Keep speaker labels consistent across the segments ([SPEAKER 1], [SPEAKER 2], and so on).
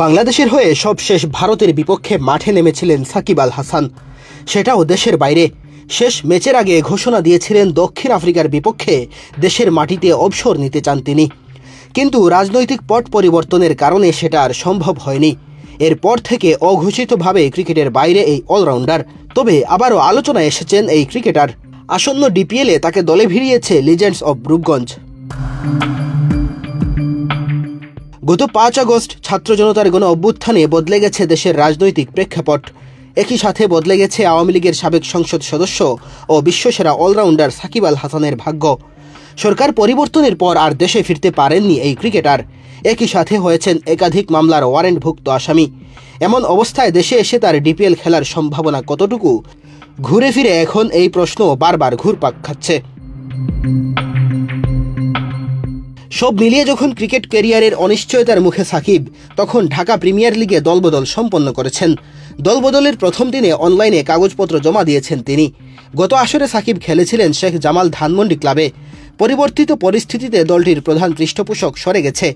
[SPEAKER 1] বাংলাদেশের হয়ে সবশেষ ভারতের বিপক্ষে মাঠে নেমেছিলেন সাকিব আল হাসান, সেটাও দেশের বাইরে। শেষ ম্যাচের আগে ঘোষণা দিয়েছিলেন দক্ষিণ আফ্রিকার বিপক্ষে দেশের মাটিতে অবসর নিতে চান তিনি, কিন্তু রাজনৈতিক পট পরিবর্তনের কারণে সেটা আর সম্ভব হয়নি। এরপর থেকে অঘোষিতভাবে ক্রিকেটের বাইরে এই অলরাউন্ডার। তবে আবারও আলোচনায় এসেছেন এই ক্রিকেটার। আসন্ন ডিপিএলে তাকে দলে ভিড়িয়েছে লিজেন্ডস অব রূপগঞ্জ। গত ৫ আগস্ট ছাত্র জনতার গণ অভ্যুত্থানে বদলে গেছে দেশের রাজনৈতিক প্রেক্ষাপট। একই সাথে বদলে গেছে আওয়ামী লীগের সাবেক সংসদ সদস্য ও বিশ্বসেরা অলরাউন্ডার সাকিব আল হাসানের ভাগ্য। সরকার পরিবর্তনের পর আর দেশে ফিরতে পারেননি এই ক্রিকেটার। একই সাথে হয়েছেন একাধিক মামলার ওয়ারেন্টভুক্ত আসামি। এমন অবস্থায় দেশে এসে তার ডিপিএল খেলার সম্ভাবনা কতটুকু? ঘুরে ফিরে এখন এই প্রশ্ন বারবার ঘুরপাক খাচ্ছে। সব মিলিয়ে যখন ক্রিকেট ক্যারিয়ারের অনিশ্চয়তার মুখে সাকিব, তখন ঢাকা প্রিমিয়ার লিগে দলবদল সম্পন্ন করেছেন। দলবদলের প্রথম দিনে অনলাইনে কাগজপত্র জমা দিয়েছেন তিনি। গত আসরে সাকিব খেলেছিলেন শেখ জামাল ধানমন্ডি ক্লাবে। পরিবর্তিত পরিস্থিতিতে দলটির প্রধান পৃষ্ঠপোষক সরে গেছে,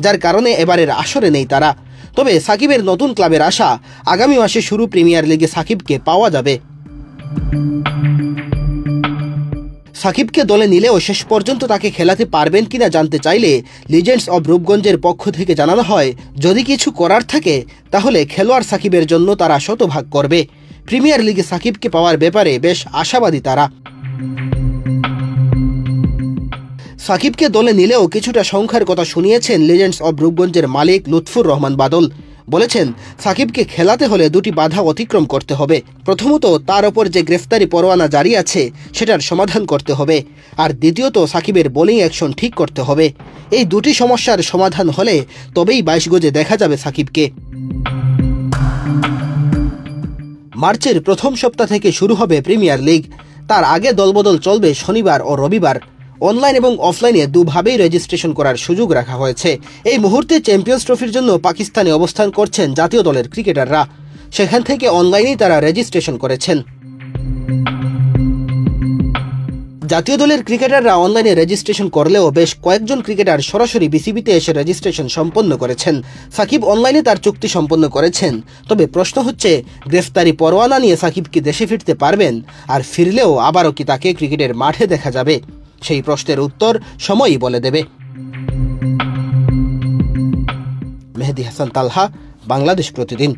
[SPEAKER 1] যার কারণে এবারের আসরে নেই তারা। তবে সাকিবের নতুন ক্লাবের আশা, আগামী মাসে শুরু প্রিমিয়ার লিগে সাকিবকে পাওয়া যাবে। সাকিবকে দলে নিলেও শেষ পর্যন্ত তাকে খেলাতে পারবেন কিনা জানতে চাইলে লিজেন্ডস অব রূপগঞ্জের পক্ষ থেকে জানানো হয়, যদি কিছু করার থাকে তাহলে খেলোয়াড় সাকিবের জন্য তারা শতভাগ করবে। প্রিমিয়ার লিগে সাকিবকে পাওয়ার ব্যাপারে বেশ আশাবাদী তারা। সাকিবকে দলে নিলেও কিছুটা সংখ্যার কথা শুনিয়েছেন লিজেন্ডস অব রূপগঞ্জের মালিক লুৎফুর রহমান বাদল। বলেছেন, সাকিবকে খেলাতে হলে দুটি বাধা অতিক্রম করতে হবে। প্রথমত, তার ওপর যে গ্রেফতারি পরোয়ানা জারি আছে সেটার সমাধান করতে হবে, আর দ্বিতীয়ত সাকিবের বোলিং অ্যাকশন ঠিক করতে হবে। এই দুটি সমস্যার সমাধান হলে তবেই 22 গজে দেখা যাবে সাকিবকে। মার্চের প্রথম সপ্তাহ থেকে শুরু হবে প্রিমিয়ার লিগ। তার আগে দলবদল চলবে শনিবার ও রবিবার। অনলাইন এবং অফলাইনে দুভাবেই রেজিস্ট্রেশন করার সুযোগ রাখা হয়েছে। এই মুহূর্তে চ্যাম্পিয়ন্স ট্রফির জন্য পাকিস্তানে অবস্থান করছেন জাতীয় দলের ক্রিকেটাররা। সেখান থেকে অনলাইনেই তারা রেজিস্ট্রেশন করেছেন। জাতীয় দলের ক্রিকেটাররা অনলাইনে রেজিস্ট্রেশন করলেও বেশ কয়েকজন ক্রিকেটার সরাসরি বিসিবিতে এসে রেজিস্ট্রেশন সম্পন্ন করেছেন। সাকিব অনলাইনে তার চুক্তি সম্পন্ন করেছেন। তবে প্রশ্ন হচ্ছে, গ্রেফতারি পরোয়ানা নিয়ে সাকিব কি দেশে ফিরতে পারবেন? আর ফিরলেও আবারও কি তাকে ক্রিকেটের মাঠে দেখা যাবে? সেই প্রশ্নের উত্তর সময়ই বলে দেবে। মেহেদী হাসান তালহা, বাংলাদেশ প্রতিদিন।